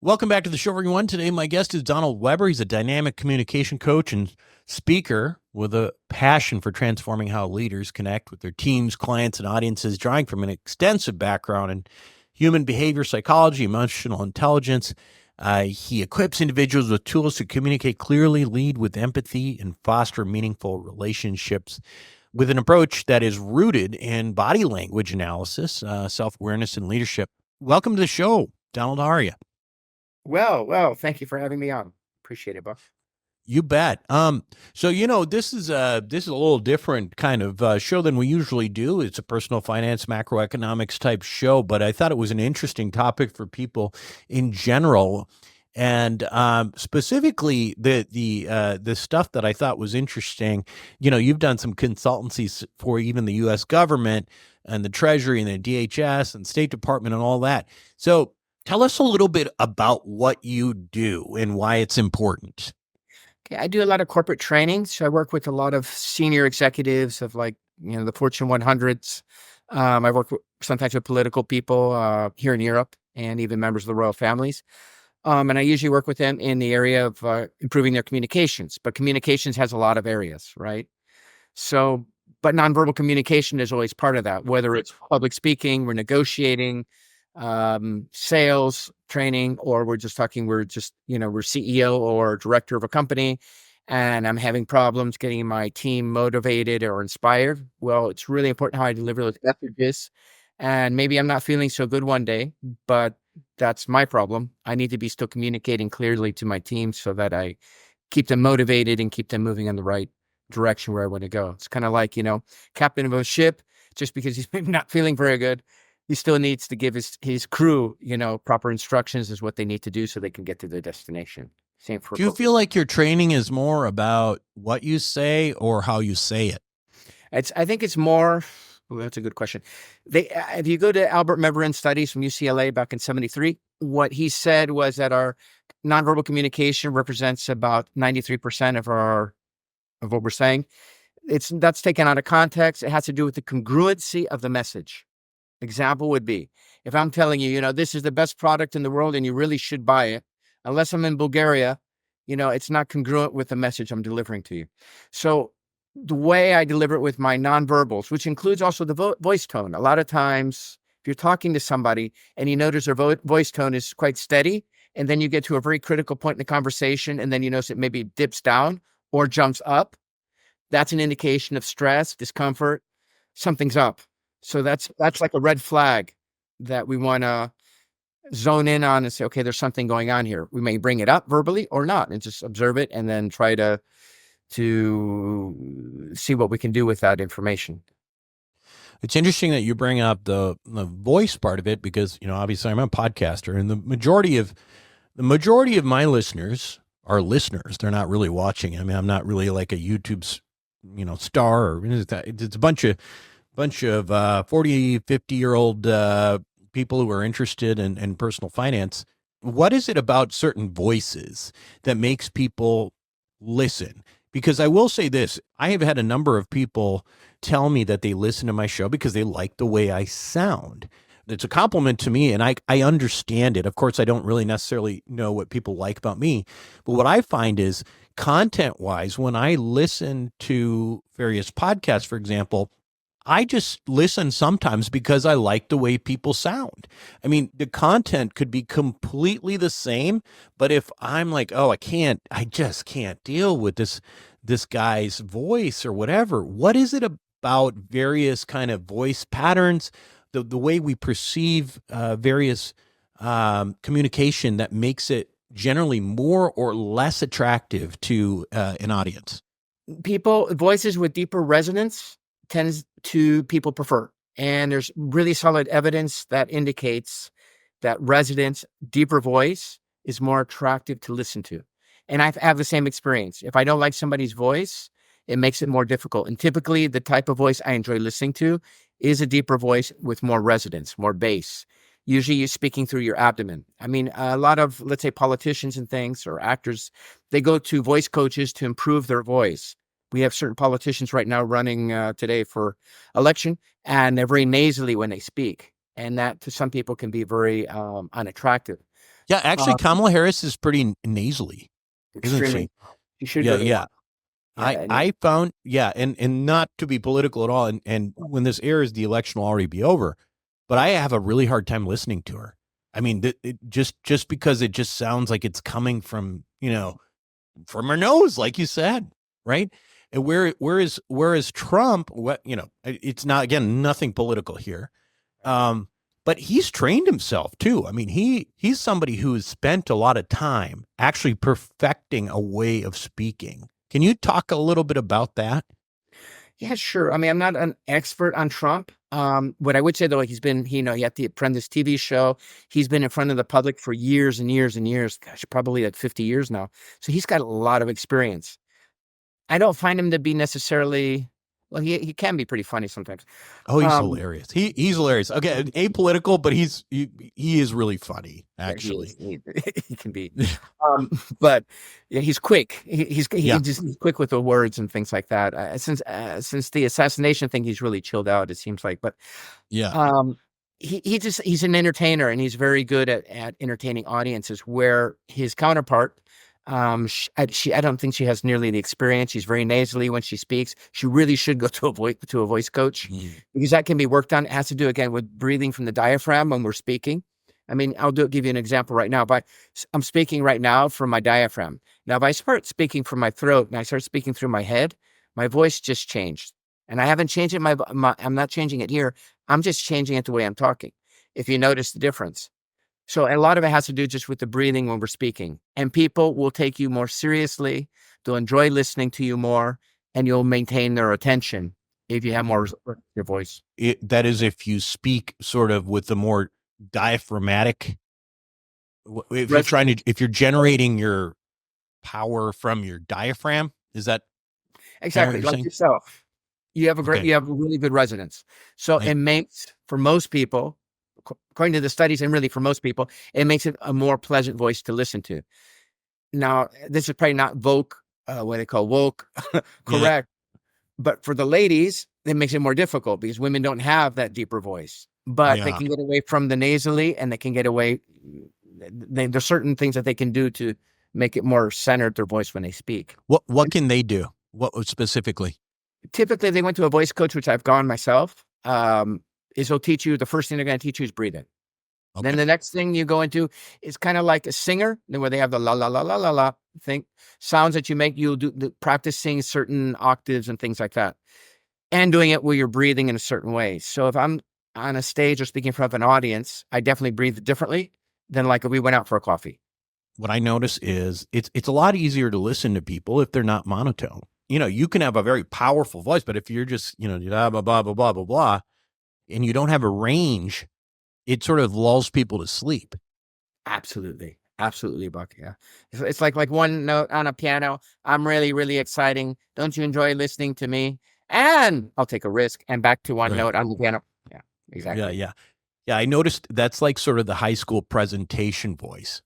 Welcome back to the show, everyone. Today, my guest is Donald Weber. He's a dynamic communication coach and speaker with a passion for transforming how leaders connect with their teams, clients, and audiences, drawing from an extensive background in human behavior, psychology, emotional intelligence. He equips individuals with tools to communicate clearly, lead with empathy, and foster meaningful relationships with an approach that is rooted in body language analysis, self-awareness, and leadership. Welcome to the show, Donald. How are you? Well, thank you for having me on. Appreciate it, Buff. You bet. So this is a little different kind of show than we usually do. It's a personal finance, macroeconomics type show, but I thought it was an interesting topic for people in general, and specifically the stuff that I thought was interesting. You've done some consultancies for even the U.S. government and the Treasury and the DHS and State Department and all that. So tell us a little bit about what you do and why it's important. Okay, I do a lot of corporate training. So I work with a lot of senior executives of the Fortune 100s. I work sometimes with political people here in Europe and even members of the royal families. And I usually work with them in the area of improving their communications. But communications has a lot of areas, right? So, but nonverbal communication is always part of that, whether it's public speaking, we're negotiating, sales training, or we're CEO or director of a company and I'm having problems getting my team motivated or inspired. Well, it's really important how I deliver those messages. And maybe I'm not feeling so good one day, but that's my problem. I need to be still communicating clearly to my team so that I keep them motivated and keep them moving in the right direction where I want to go. It's kind of like, captain of a ship, just because he's maybe not feeling very good, he still needs to give his crew, proper instructions as what they need to do so they can get to their destination. Same for. Do you feel like your training is more about what you say or how you say it? I think it's more. Oh, that's a good question. If you go to Albert Mehrabian's studies from UCLA back in '73, what he said was that our nonverbal communication represents about 93% of what we're saying. That's taken out of context. It has to do with the congruency of the message. Example would be, if I'm telling you, this is the best product in the world and you really should buy it, unless I'm in Bulgaria, it's not congruent with the message I'm delivering to you. So the way I deliver it with my nonverbals, which includes also the voice tone. A lot of times, if you're talking to somebody and you notice their voice tone is quite steady, and then you get to a very critical point in the conversation, and then you notice it maybe dips down or jumps up, that's an indication of stress, discomfort, something's up. So that's like a red flag that we want to zone in on and say, okay, there's something going on here. We may bring it up verbally or not and just observe it and then try to see what we can do with that information. It's interesting that you bring up the voice part of it because, obviously I'm a podcaster and the majority of my listeners are listeners. They're not really watching. I mean, I'm not really like a YouTube, star or it's a bunch of 40, 50-year-old people who are interested in personal finance. What is it about certain voices that makes people listen? Because I will say this, I have had a number of people tell me that they listen to my show because they like the way I sound. It's a compliment to me, and I understand it. Of course, I don't really necessarily know what people like about me, but what I find is content-wise, when I listen to various podcasts, for example, I just listen sometimes because I like the way people sound. I mean, the content could be completely the same, but if I'm like, oh, I just can't deal with this guy's voice or whatever. What is it about various kind of voice patterns, the way we perceive various communication that makes it generally more or less attractive to an audience? Voices with deeper resonance tends to people prefer. And there's really solid evidence that indicates that deeper voice is more attractive to listen to. And I have the same experience. If I don't like somebody's voice, it makes it more difficult. And typically the type of voice I enjoy listening to is a deeper voice with more resonance, more bass. Usually you're speaking through your abdomen. I mean, a lot of, let's say, politicians and things or actors, they go to voice coaches to improve their voice. We have certain politicians right now running today for election, and they're very nasally when they speak. And that to some people can be very unattractive. Yeah, actually, Uh, Kamala Harris is pretty nasally, isn't extremely. she? You should Yeah, go to yeah. one. Yeah, and I found, yeah, and not to be political at all, and when this airs, the election will already be over, but I have a really hard time listening to her. I mean, just because it just sounds like it's coming from, from her nose, like you said, right? And whereas Trump, it's not, again, nothing political here. But he's trained himself too. I mean, he's somebody who has spent a lot of time actually perfecting a way of speaking. Can you talk a little bit about that? yeah, sure. I mean, I'm not an expert on Trump. What I would say though, like he had the Apprentice TV show. He's been in front of the public for years and years and years. Gosh, probably like 50 years now. So he's got a lot of experience. I don't find him to be necessarily, well, he can be pretty funny sometimes. Oh, he's Um, hilarious. He's hilarious. Okay, apolitical, but he is really funny, Yeah, actually. he can be, but yeah, he's quick. He's Yeah. he's quick with the words and things like that. Since the assassination thing, he's really chilled out. It seems like, but Yeah. he's an entertainer and he's very good at entertaining audiences. Where his counterpart, I don't think she has nearly the experience. She's very nasally when she speaks. She really should go to a voice coach because that can be worked on. It has to do again with breathing from the diaphragm when we're speaking. I mean, give you an example right now, but I'm speaking right now from my diaphragm. Now, if I start speaking from my throat and I start speaking through my head, my voice just changed. And I haven't changed it. I'm not changing it here. I'm just changing it the way I'm talking. If you notice the difference. So a lot of it has to do just with the breathing when we're speaking. And people will take you more seriously. They'll enjoy listening to you more, and you'll maintain their attention if you have more your voice. That is, if you speak sort of with the more diaphragmatic, if you're generating your power from your diaphragm, is that exactly what like saying? yourself? You have Okay. you have really good resonance. So Right. it makes, for most people, according to the studies, and really for most people, it makes it a more pleasant voice to listen to. Now, this is probably not what they call woke, correct. But for the ladies, it makes it more difficult because women don't have that deeper voice. But they Yeah. can get away from the nasally, and they can get away. There's certain things that they can do to make it more centered their voice when they speak. What can they do? What specifically? Typically, they went to a voice coach, which I've gone myself. Is they'll teach you, the first thing they're going to teach you is breathing. Okay. Then the next thing you go into is kind of like a singer, where they have the la la la la la la thing, sounds that you make. You'll practicing certain octaves and things like that, and doing it where you're breathing in a certain way. So if I'm on a stage or speaking in front of an audience, I definitely breathe differently than like if we went out for a coffee. What I notice is it's a lot easier to listen to people if they're not monotone. You can have a very powerful voice, but if you're just, blah, blah, blah, blah, blah, blah, blah, and you don't have a range, it sort of lulls people to sleep. Absolutely. Absolutely, Buck. Yeah. It's like one note on a piano. I'm really, really exciting. Don't you enjoy listening to me? And I'll take a risk and back to one note on the piano. Yeah, exactly. Yeah. I noticed that's like sort of the high school presentation voice.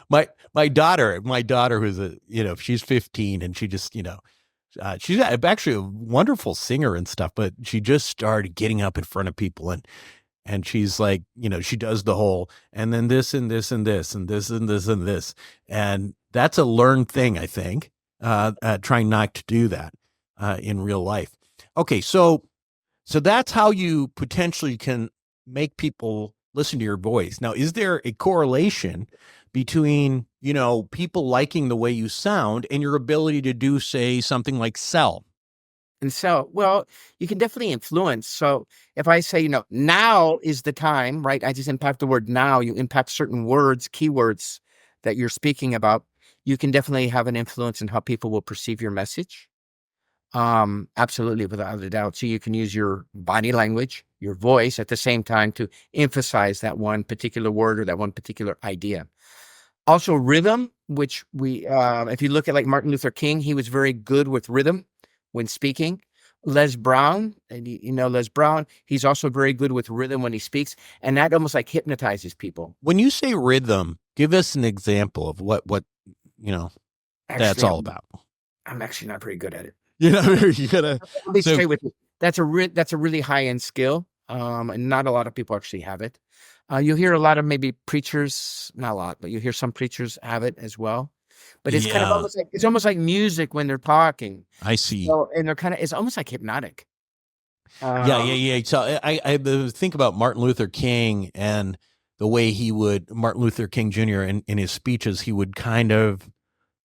My daughter who's she's 15 and she just, she's actually a wonderful singer and stuff, but she just started getting up in front of people and she's like, she does the whole, and then this and this and this and this and this and this. And that's a learned thing, I think, trying not to do that in real life. Okay. So that's how you potentially can make people listen to your voice. Now, is there a correlation between, people liking the way you sound and your ability to do, say, something like sell? And so, well, you can definitely influence. So if I say, now is the time, right? I just impact the word now. You impact certain words, keywords that you're speaking about. You can definitely have an influence in how people will perceive your message. Absolutely, without a doubt. So you can use your body language, your voice at the same time to emphasize that one particular word or that one particular idea. Also rhythm, which if you look at like Martin Luther King, he was very good with rhythm when speaking. Les Brown, and Les Brown, he's also very good with rhythm when he speaks, and that almost like hypnotizes people. When you say rhythm, give us an example of what that's all about. I'm actually not very good at it. You gotta be straight with you. That's a really high end skill, and not a lot of people actually have it. You'll hear a lot of maybe preachers, not a lot, but you hear some preachers have it as well. But it's kind of Yeah, almost like music when they're talking. I see. So, and it's almost like hypnotic. Um, Yeah. So I think about Martin Luther King and the way Martin Luther King Jr. In his speeches, he would kind of,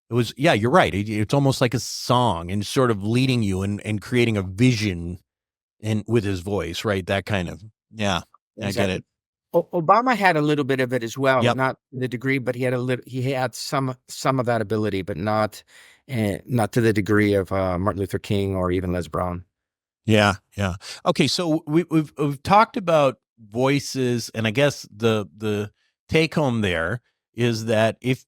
it was, yeah, you're right. It's almost like a song and sort of leading you and creating a vision with his voice, right? That kind of, yeah, I get exactly. it. Obama had a little bit of it as well, Yep. not the degree, but he had some of that ability, but not to the degree of Martin Luther King or even Les Brown. Yeah. Okay, so we've talked about voices, and I guess the take home there is that if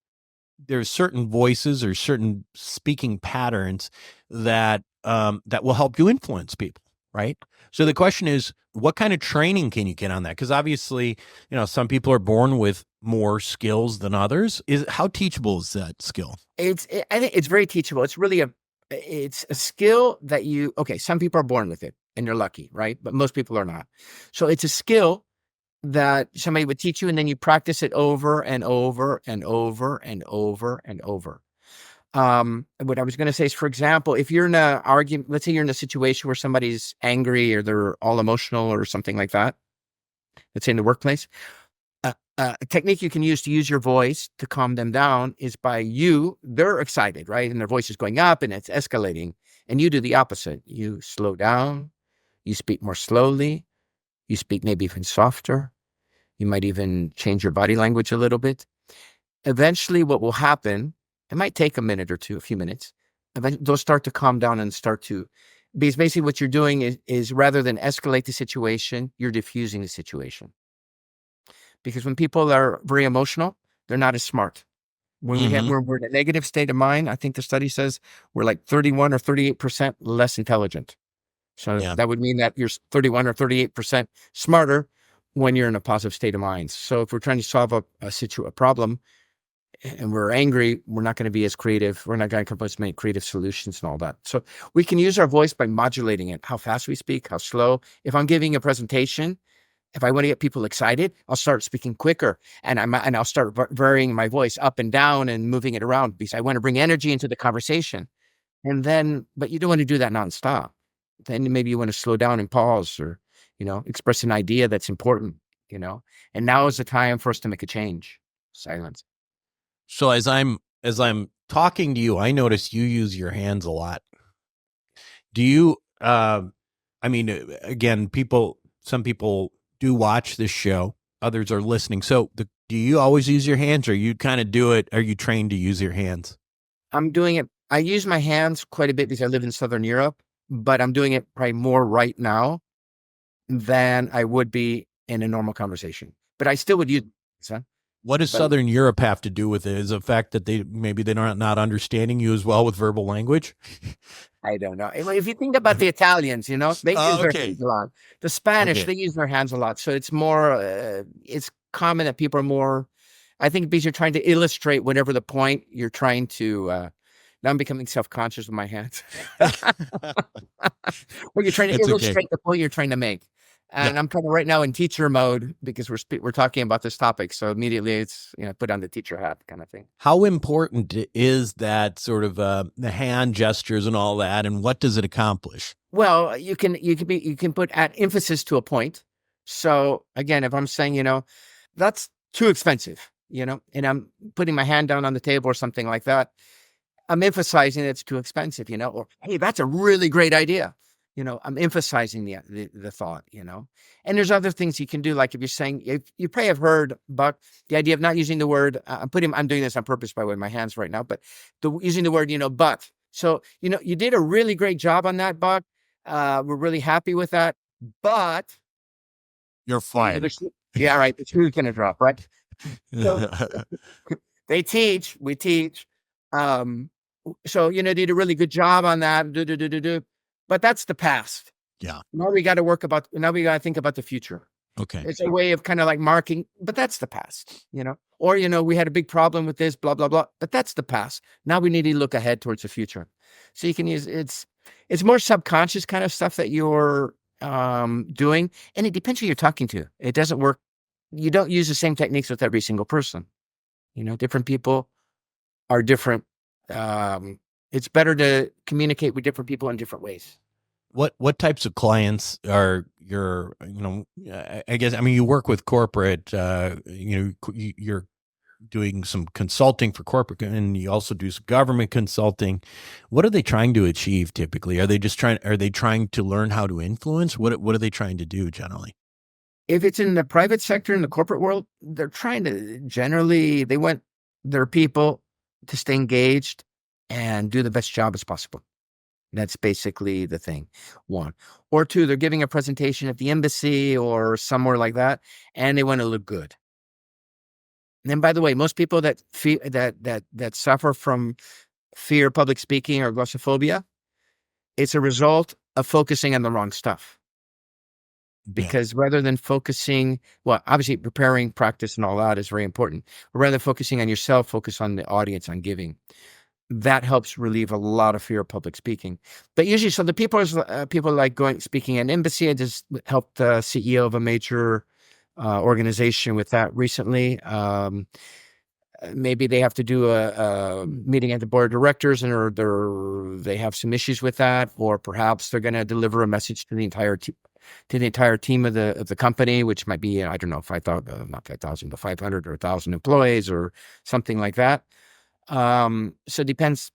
there's certain voices or certain speaking patterns that that will help you influence people, right? So the question is, what kind of training can you get on that? Because obviously, some people are born with more skills than others. How teachable is that skill? I think it's very teachable. It's a skill that some people are born with it and they're lucky, right? But most people are not. So it's a skill that somebody would teach you, and then you practice it over and over and over and over and over. What I was going to say is, for example, if you're in an argument, let's say you're in a situation where somebody's angry or they're all emotional or something like that, let's say in the workplace, a technique you can use your voice to calm them down is they're excited, right? And their voice is going up and it's escalating. And you do the opposite. You slow down, you speak more slowly, you speak maybe even softer. You might even change your body language a little bit. Eventually, what will happen, it might take a minute or two, a few minutes. Eventually, they'll start to calm down and because basically what you're doing is rather than escalate the situation, you're diffusing the situation. Because when people are very emotional, they're not as smart. When we're in a negative state of mind, I think the study says we're like 31 or 38% less intelligent. So that would mean that you're 31 or 38% smarter when you're in a positive state of mind. So if we're trying to solve a problem and we're angry, we're not going to be as creative. We're not going to come up with as many creative solutions and all that. So we can use our voice by modulating it, how fast we speak, how slow. If I'm giving a presentation, if I want to get people excited, I'll start speaking quicker, and I'll start varying my voice up and down and moving it around because I want to bring energy into the conversation. But you don't want to do that nonstop. Then maybe you want to slow down and pause, or express an idea that's important. And now is the time for us to make a change. Silence. So as I'm talking to you, I notice you use your hands a lot. Do you? Again, some people do watch this show. Others are listening. So do you always use your hands, or you kind of do it? Are you trained to use your hands? I'm doing it. I use my hands quite a bit because I live in Southern Europe, but I'm doing it probably more right now than I would be in a normal conversation. But I still would use it. What does Southern Europe have to do with it? Is the fact that they're not understanding you as well with verbal language? I don't know. If you think about the Italians, they use their hands a lot. The Spanish, they use their hands a lot. So it's more, it's common that people are more, I think, because you're trying to illustrate whatever the point you're trying to, now I'm becoming self-conscious with my hands. Well, you're trying to illustrate the point you're trying to make. And I'm kind of right now in teacher mode because we're talking about this topic. So immediately it's, put on the teacher hat kind of thing. How important is that sort of the hand gestures and all that, and what does it accomplish? Well, you can put emphasis to a point. So again, if I'm saying, that's too expensive, and I'm putting my hand down on the table or something like that, I'm emphasizing that it's too expensive, or, hey, that's a really great idea. I'm emphasizing the thought, and there's other things you can do. Like if you're saying, if you probably have heard, Buck, the idea of not using the word, I'm doing this on purpose by the way, my hands right now, but using the word, but. So, you did a really great job on that, Buck. We're really happy with that, but. You're fired. Yeah, right. The shoe's going to drop, right? So, we teach. So, did a really good job on that. But that's the past. Yeah. Now we got to think about the future. Okay. It's a way of kind of like marking, but that's the past, or, we had a big problem with this, blah, blah, blah, but that's the past. Now we need to look ahead towards the future. So you can use, it's more subconscious kind of stuff that you're doing. And it depends who you're talking to. It doesn't work you don't use the same techniques with every single person. Different people are different. It's better to communicate with different people in different ways. What types of clients are your, I guess, I mean, you work with corporate, you're doing some consulting for corporate, and you also do some government consulting. What are they trying to achieve typically? Are they trying to learn how to influence? What are they trying to do generally? If it's in the private sector, in the corporate world, they're trying to they want their people to stay engaged and do the best job as possible. That's basically the thing. One. Or two, they're giving a presentation at the embassy or somewhere like that, and they want to look good. And then, by the way, most people that suffer from fear of public speaking or glossophobia, it's a result of focusing on the wrong stuff. Because rather than focusing, well, obviously preparing, practice, and all that is very important. But rather than focusing on yourself, focus on the audience, on giving. That helps relieve a lot of fear of public speaking. But usually, so the people like speaking at an embassy. I just helped the CEO of a major organization with that recently. Maybe they have to do a meeting at the board of directors, and they have some issues with that, or perhaps they're going to deliver a message to the entire team of the company, which might be, I don't know, 5,000, not 5,000, but 500 or 1,000 employees or something like that. So it depends.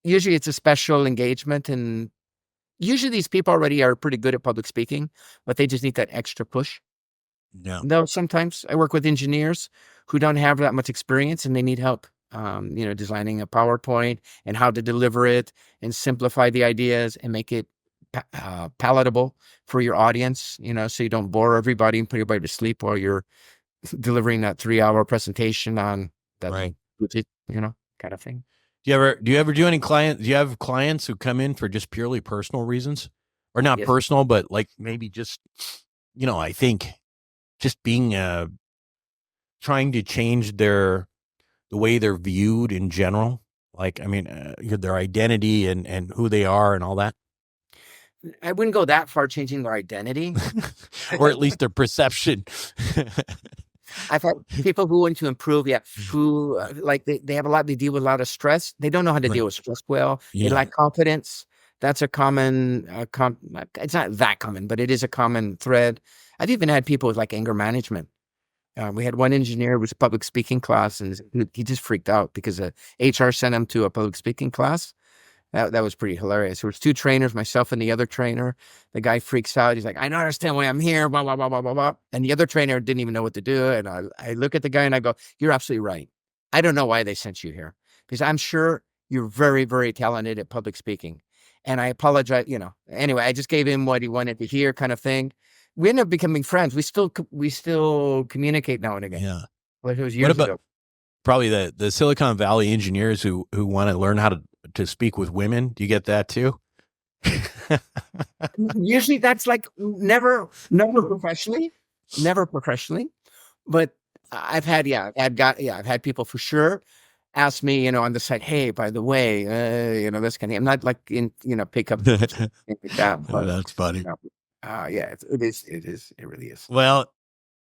Usually it's a special engagement, and usually these people already are pretty good at public speaking, but they just need that extra push. Yeah. Though sometimes I work with engineers who don't have that much experience and they need help, designing a PowerPoint and how to deliver it and simplify the ideas and make it palatable for your audience, so you don't bore everybody and put everybody to sleep while you're delivering that 3-hour presentation on that, right. Kind of thing. Do you ever do any clients? Do you have clients who come in for just purely personal reasons, or not Yes. personal, but like maybe just, I think just being, trying to change the way they're viewed in general? Like, I mean, their identity and who they are and all that. I wouldn't go that far, changing their identity. Or at least their perception. I've had people who want to improve, who they have they deal with a lot of stress. They don't know how to deal with stress well. Yeah. They lack confidence. That's a common, it's not that common, but it is a common thread. I've even had people with anger management. We had one engineer who was a public speaking class, and he just freaked out because HR sent him to a public speaking class. That was pretty hilarious. There was 2 trainers, myself and the other trainer. The guy freaks out. He's like, I don't understand why I'm here, blah, blah, blah, blah, blah, blah. And the other trainer didn't even know what to do. And I look at the guy and I go, you're absolutely right. I don't know why they sent you here, because I'm sure you're very, very talented at public speaking. And I apologize, Anyway, I just gave him what he wanted to hear, kind of thing. We ended up becoming friends. We still communicate now and again. Yeah. Like it was years ago. Probably the Silicon Valley engineers who want to learn how to speak with women. Do you get that too? Usually that's never professionally, but I've had people for sure ask me, on the side, hey, by the way, this kind of, I'm not pick up that. But, that's funny. It really is. Well,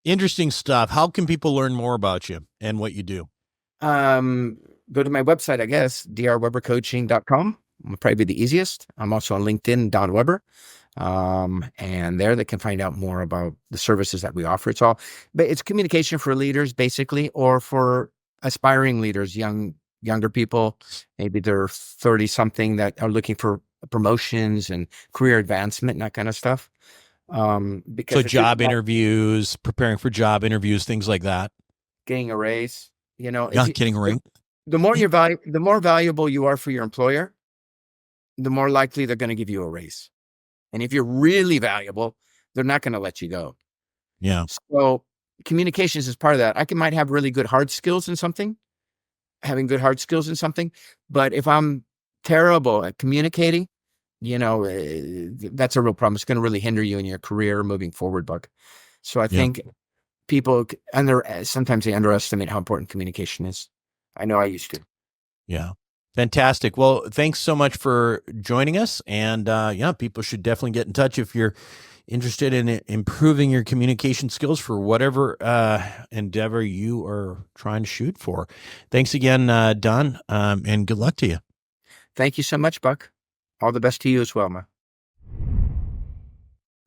interesting stuff. How can people learn more about you and what you do? Go to my website, I guess, drwebercoaching.com. Will probably be the easiest. I'm also on LinkedIn, Don Weber. And there they can find out more about the services that we offer. But it's communication for leaders, basically, or for aspiring leaders, younger people. Maybe they're 30 something that are looking for promotions and career advancement and that kind of stuff. Because job interviews, preparing for job interviews, things like that. Getting a raise, getting a raise. The more valuable you are for your employer, the more likely they're going to give you a raise. And if you're really valuable, they're not going to let you go. Yeah. So communications is part of that. I might have really good hard skills in something, but if I'm terrible at communicating, that's a real problem. It's going to really hinder you in your career moving forward, Buck. So I think people sometimes they underestimate how important communication is. I know I used to. Yeah. Fantastic. Well, thanks so much for joining us. And people should definitely get in touch if you're interested in improving your communication skills for whatever endeavor you are trying to shoot for. Thanks again, Don, and good luck to you. Thank you so much, Buck. All the best to you as well, man.